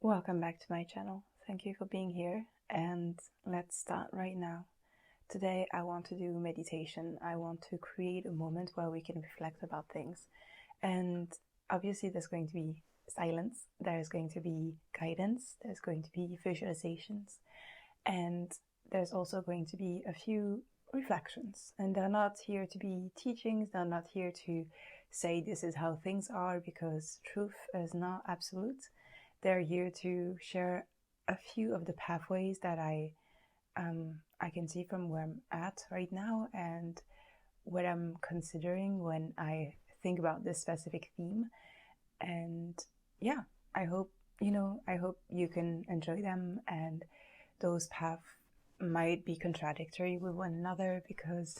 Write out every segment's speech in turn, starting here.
Welcome back to my channel. Thank you for being here, and let's start right now. Today I want to do meditation. I want to create a moment where we can reflect about things, and obviously there's going to be silence, there's going to be guidance, there's going to be visualizations, and there's also going to be a few reflections. And they're not here to be teachings, they're not here to say this is how things are, because truth is not absolute. They're here to share a few of the pathways that I can see from where I'm at right now and what I'm considering when I think about this specific theme. And yeah, I hope you can enjoy them, and those paths might be contradictory with one another because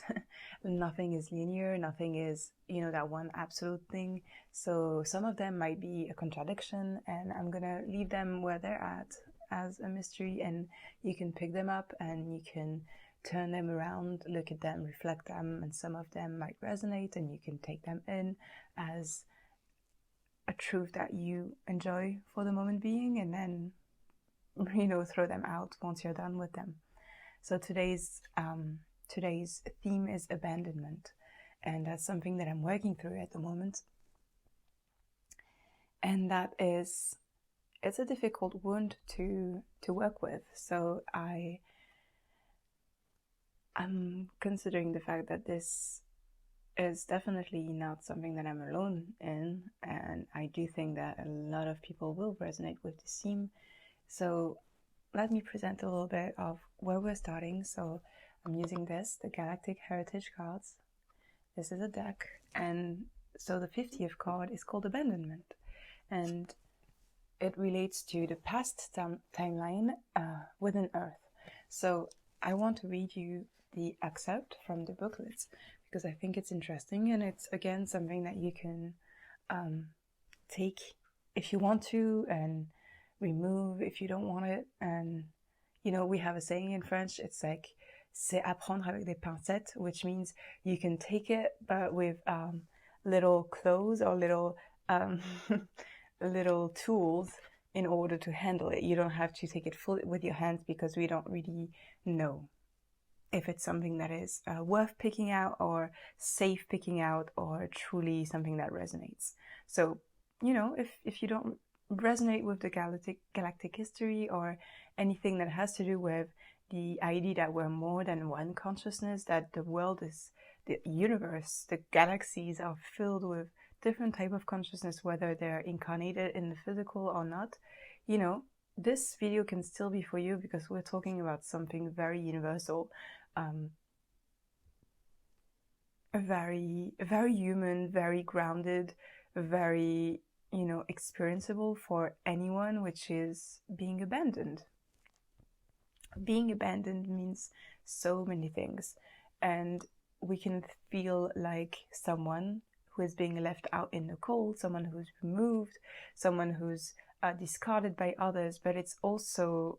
nothing is linear, nothing is, that one absolute thing. So some of them might be a contradiction, and I'm gonna leave them where they're at as a mystery, and you can pick them up and you can turn them around, look at them, reflect them, and some of them might resonate and you can take them in as a truth that you enjoy for the moment being, and then throw them out once you're done with them. So today's theme is abandonment, and that's something that I'm working through at the moment. And it's a difficult wound to work with. So I'm considering the fact that this is definitely not something that I'm alone in, and I do think that a lot of people will resonate with this theme. So let me present a little bit of where we're starting. So I'm using the Galactic Heritage cards. This is a deck, and so the 50th card is called Abandonment, and it relates to the past timeline within Earth. So I want to read you the excerpt from the booklets because I think it's interesting, and it's again something that you can take if you want to, and remove if you don't want it. And we have a saying in French, it's like c'est apprendre avec des pincettes, which means you can take it but with little claws or little little tools in order to handle it. You don't have to take it fully with your hands, because we don't really know if it's something that is worth picking out or safe picking out, or truly something that resonates. So if you don't resonate with the galactic history or anything that has to do with the idea that we're more than one consciousness, that the world is the universe, the galaxies are filled with different type of consciousness, whether they're incarnated in the physical or not, this video can still be for you, because we're talking about something very universal, very human, very grounded, very experienceable for anyone, which is being abandoned. Being abandoned means so many things, and we can feel like someone who is being left out in the cold, someone who's removed, someone who's discarded by others, but it's also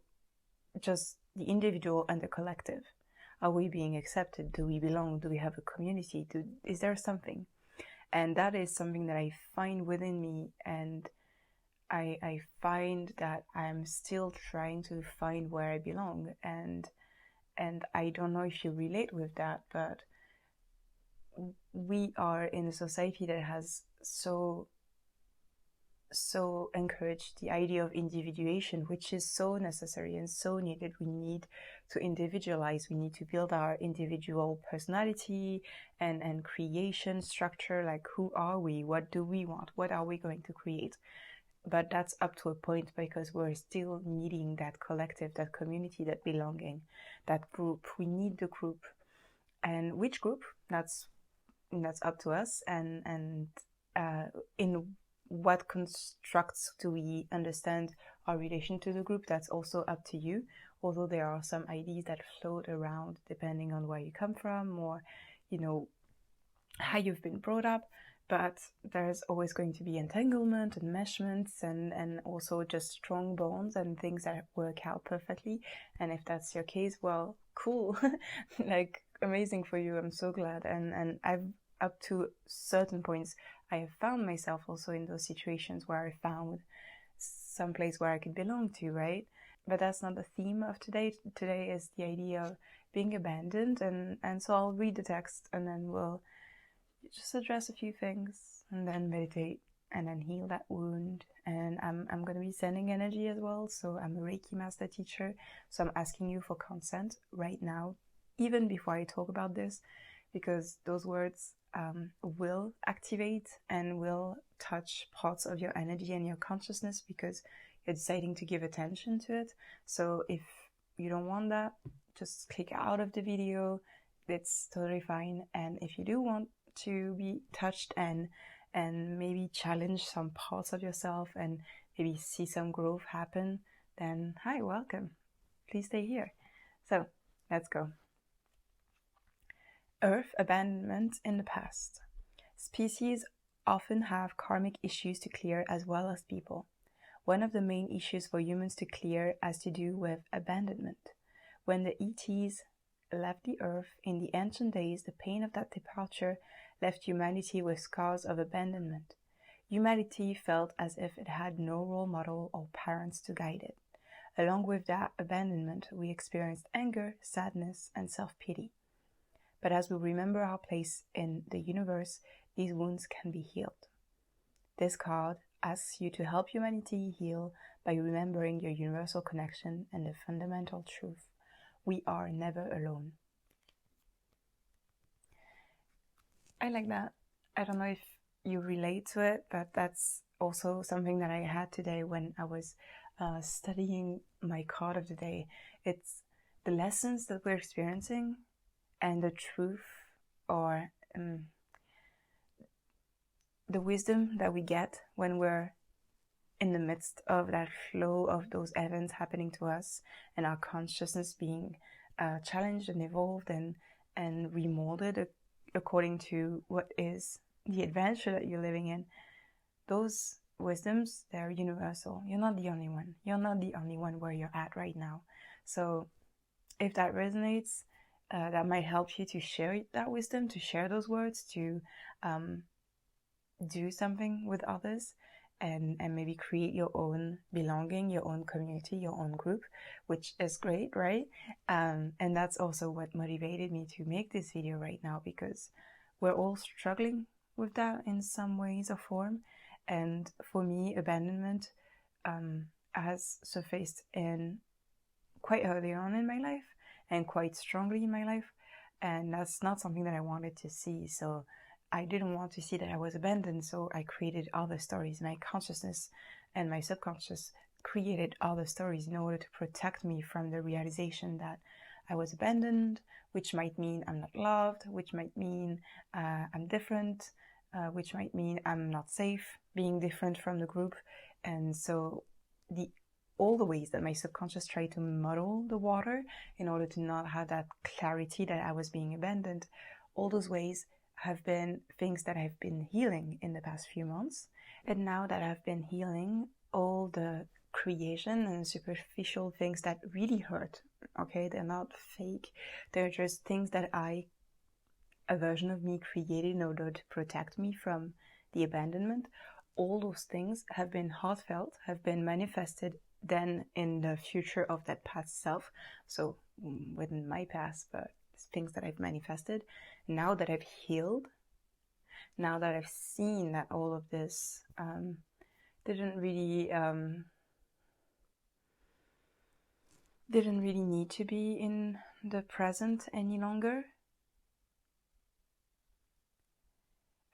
just the individual and the collective. Are we being accepted? Do we belong? Do we have a community? Is there something? And that is something that I find within me, and I find that I'm still trying to find where I belong, and I don't know if you relate with that, but we are in a society that has so encouraged the idea of individuation, which is so necessary and so needed. We need to individualize, we need to build our individual personality and creation structure, like who are we, what do we want, what are we going to create. But that's up to a point, because we're still needing that collective, that community, that belonging, that group. We need the group, and which group, that's up to us, and in what constructs do we understand our relation to the group, that's also up to you. Although there are some ideas that float around depending on where you come from, or how you've been brought up, but there's always going to be entanglement and enmeshments, and also just strong bonds and things that work out perfectly. And if that's your case, well, cool. Like, amazing for you. I'm so glad. And I've, up to certain points, I have found myself also in those situations where I found some place where I could belong to, right? But that's not the theme of today. Today is the idea of being abandoned, and so I'll read the text and then we'll just address a few things and then meditate and then heal that wound. And I'm going to be sending energy as well. So I'm a Reiki Master Teacher. So I'm asking you for consent right now, even before I talk about this, because those words will activate and will touch parts of your energy and your consciousness because you're deciding to give attention to it. So if you don't want that, just click out of the video. It's totally fine. And if you do want to be touched and maybe challenge some parts of yourself and maybe see some growth happen, then hi, welcome. Please stay here. So let's go. Earth abandonment in the past. Species often have karmic issues to clear as well as people. One of the main issues for humans to clear has to do with abandonment. When the ETs left the Earth in the ancient days, the pain of that departure left humanity with scars of abandonment. Humanity felt as if it had no role model or parents to guide it. Along with that abandonment, we experienced anger, sadness, and self-pity. But as we remember our place in the universe, these wounds can be healed. This card asks you to help humanity heal by remembering your universal connection and the fundamental truth. We are never alone. I like that. I don't know if you relate to it, but that's also something that I had today when I was studying my card of the day. It's the lessons that we're experiencing and the truth, or the wisdom that we get when we're in the midst of that flow of those events happening to us and our consciousness being challenged and evolved and remolded according to what is the adventure that you're living in. Those wisdoms, they're universal. You're not the only one. You're not the only one where you're at right now. So if that resonates, that might help you to share that wisdom, to share those words, to do something with others, and maybe create your own belonging, your own community, your own group, which is great, right? And that's also what motivated me to make this video right now, because we're all struggling with that in some ways or form. And for me, abandonment has surfaced in quite early on in my life and quite strongly in my life, and that's not something that I wanted to see. So I didn't want to see that I was abandoned, so I created other stories. My consciousness and my subconscious created other stories in order to protect me from the realization that I was abandoned, which might mean I'm not loved, which might mean I'm different, which might mean I'm not safe being different from the group. And so all the ways that my subconscious tried to muddle the water in order to not have that clarity that I was being abandoned, all those ways have been things that I've been healing in the past few months. And now that I've been healing all the creation and superficial things that really hurt, okay, they're not fake, they're just things that a version of me created in order to protect me from the abandonment. All those things have been heartfelt, have been manifested then in the future of that past self. So within my past, but things that I've manifested. Now that I've healed, now that I've seen that all of this didn't really need to be in the present any longer,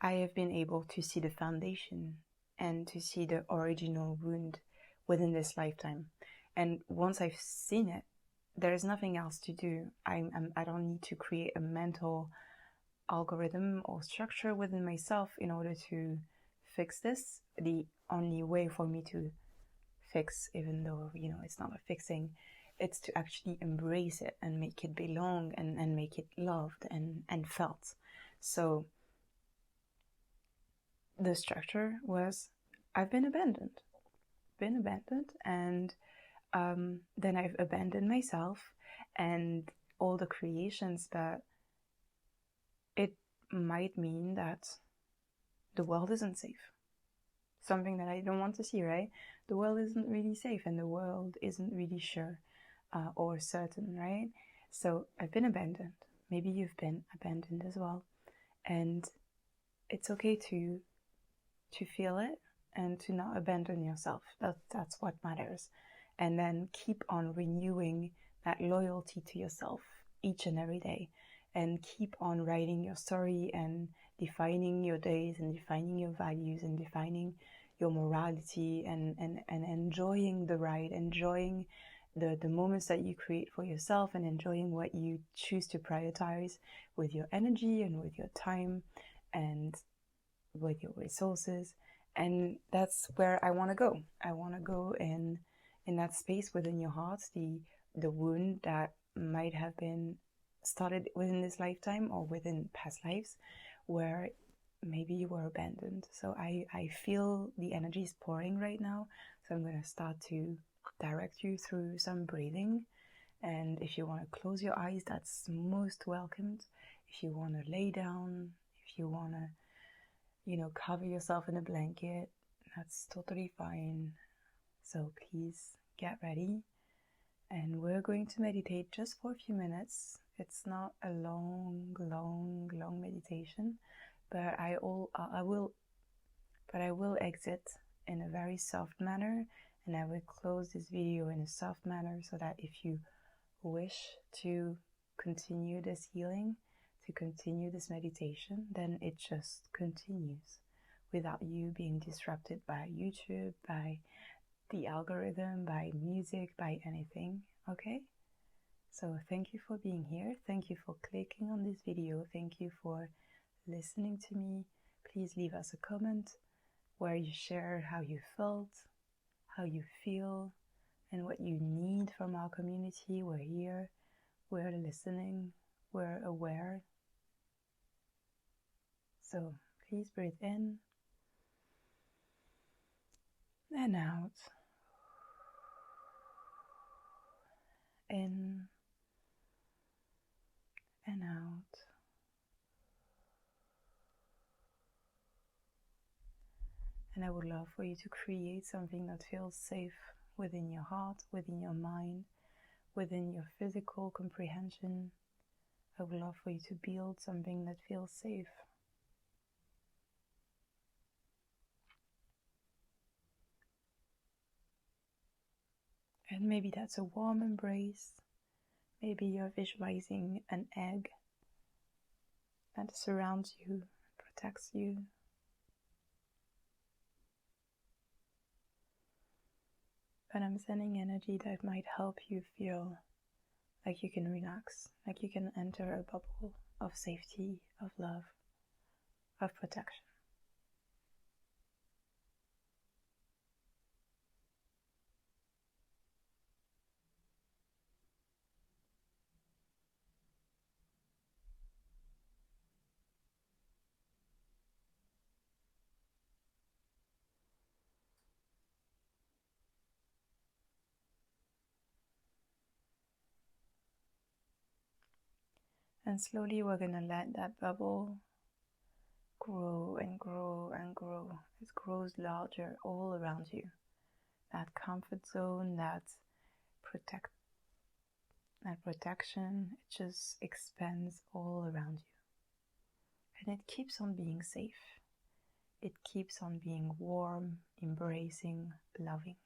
I have been able to see the foundation and to see the original wound within this lifetime. And once I've seen it, there is nothing else to do. I don't need to create a mental algorithm or structure within myself in order to fix this. The only way for me to fix, even though, it's not a fixing, it's to actually embrace it and make it belong and make it loved and felt. So the structure was, I've been abandoned, and then I've abandoned myself and all the creations that it might mean that the world isn't safe. Something that I don't want to see, right? the world isn't really safe and the world isn't really sure or certain, right? So I've been abandoned. Maybe you've been abandoned as well. And it's okay to feel it and to not abandon yourself. That's what matters. And then keep on renewing that loyalty to yourself each and every day. And keep on writing your story and defining your days and defining your values and defining your morality and enjoying the ride, enjoying the moments that you create for yourself, and enjoying what you choose to prioritize with your energy and with your time and with your resources. And that's where I want to go. I want to go in that space within your heart, the wound that might have been started within this lifetime or within past lives, where maybe you were abandoned. So I feel the energy is pouring right now. So I'm going to start to direct you through some breathing. And if you want to close your eyes, that's most welcomed. If you want to lay down, if you want to, cover yourself in a blanket, that's totally fine. So please get ready. And we're going to meditate just for a few minutes. It's not a long meditation, but I will exit in a very soft manner, and I will close this video in a soft manner so that if you wish to continue this healing, to continue this meditation, then it just continues without you being disrupted by YouTube, by the algorithm, by music, by anything. Okay? So thank you for being here. Thank you for clicking on this video. Thank you for listening to me. Please leave us a comment where you share how you felt, how you feel, and what you need from our community. We're here, we're listening, we're aware. So please breathe in and out. In and out. And I would love for you to create something that feels safe within your heart, within your mind, within your physical comprehension. I would love for you to build something that feels safe. And maybe that's a warm embrace. Maybe you're visualizing an egg that surrounds you, protects you. But I'm sending energy that might help you feel like you can relax, like you can enter a bubble of safety, of love, of protection. And slowly we're going to let that bubble grow and grow and grow. It grows larger all around you. That comfort zone, that protection, it just expands all around you. And it keeps on being safe. It keeps on being warm, embracing, loving.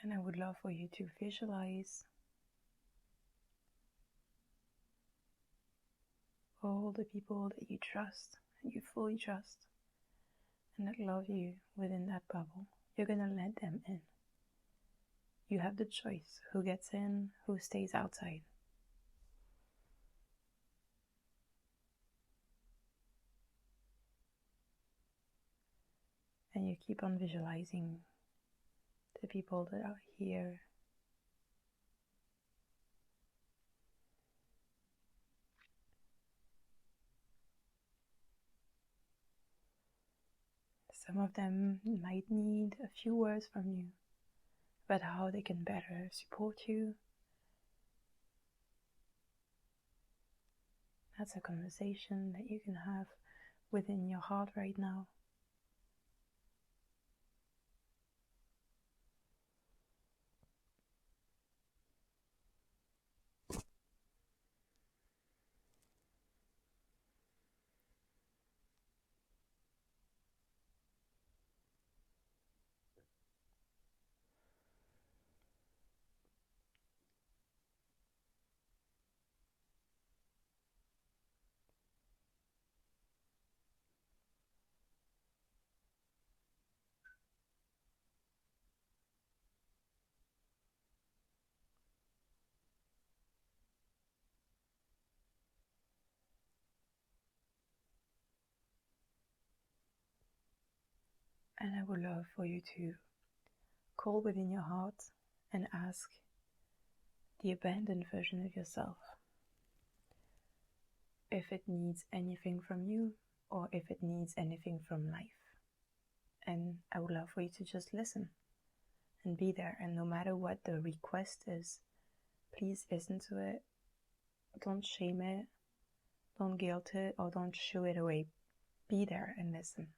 And I would love for you to visualize all the people that you trust, that you fully trust, and that love you within that bubble. You're going to let them in. You have the choice who gets in, who stays outside. And you keep on visualizing the people that are here. Some of them might need a few words from you about how they can better support you. That's a conversation that you can have within your heart right now. And I would love for you to call within your heart and ask the abandoned version of yourself if it needs anything from you or if it needs anything from life. And I would love for you to just listen and be there. And no matter what the request is, please listen to it. Don't shame it. Don't guilt it or don't shoo it away. Be there and listen.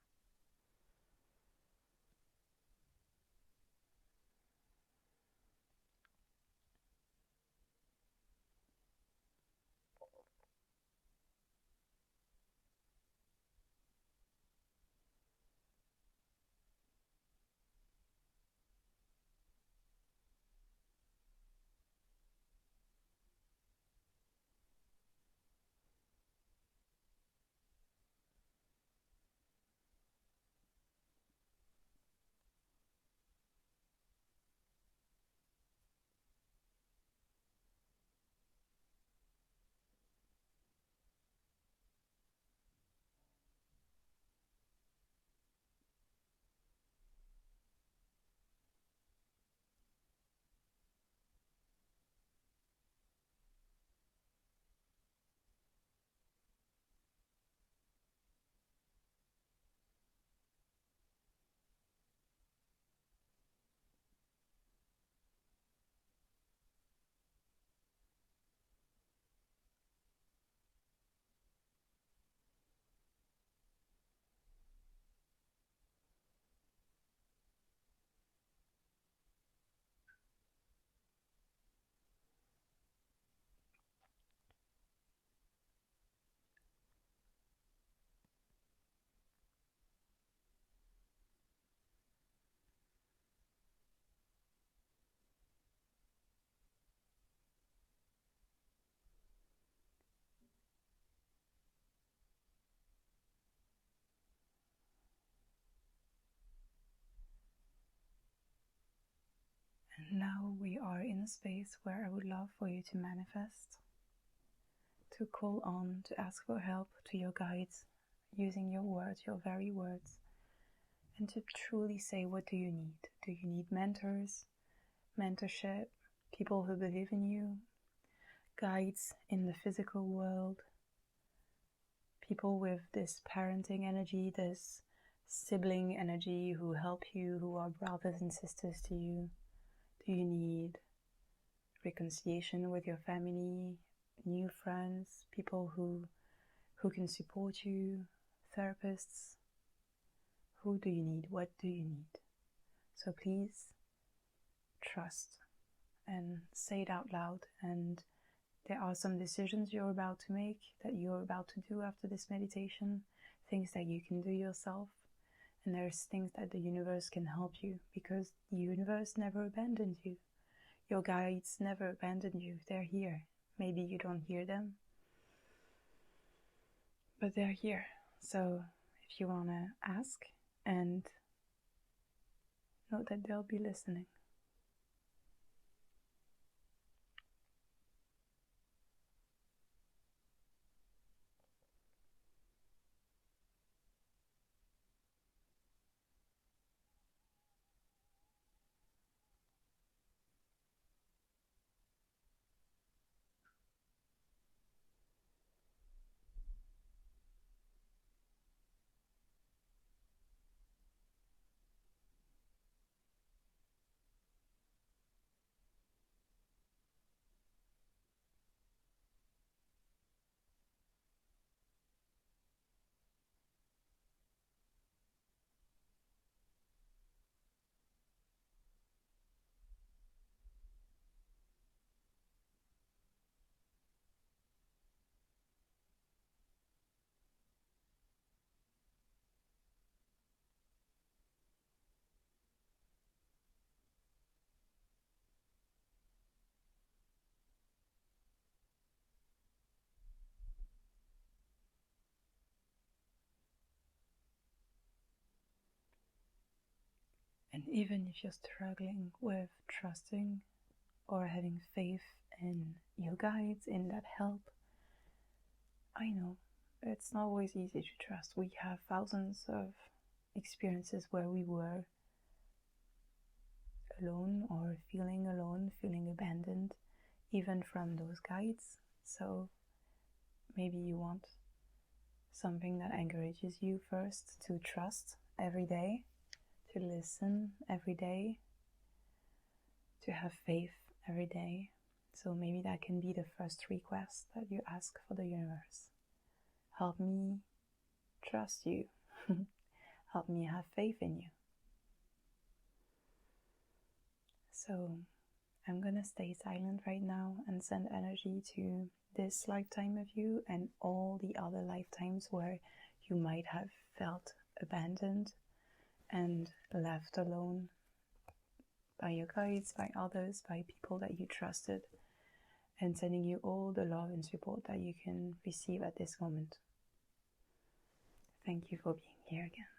And now we are in a space where I would love for you to manifest, to call on, to ask for help to your guides, using your words, your very words, and to truly say, what do you need? Do you need mentors, mentorship, people who believe in you, guides in the physical world, people with this parenting energy, this sibling energy who help you, who are brothers and sisters to you? Do you need reconciliation with your family, new friends, people who can support you, therapists? Who do you need? What do you need? So please trust and say it out loud. And there are some decisions you're about to make, that you're about to do after this meditation, things that you can do yourself. And there's things that the universe can help you, because the universe never abandoned you. Your guides never abandoned you. They're here. Maybe you don't hear them, but they're here. So if you want to ask, and know that they'll be listening. And even if you're struggling with trusting or having faith in your guides, in that help, I know it's not always easy to trust. We have thousands of experiences where we were alone or feeling abandoned, even from those guides. So maybe you want something that encourages you first to trust every day, to listen every day, to have faith every day. So maybe that can be the first request that you ask for the universe. Help me trust you. Help me have faith in you. So I'm gonna stay silent right now and send energy to this lifetime of you and all the other lifetimes where you might have felt abandoned and left alone by your guides, by others, by people that you trusted, and sending you all the love and support that you can receive at this moment. Thank you for being here again.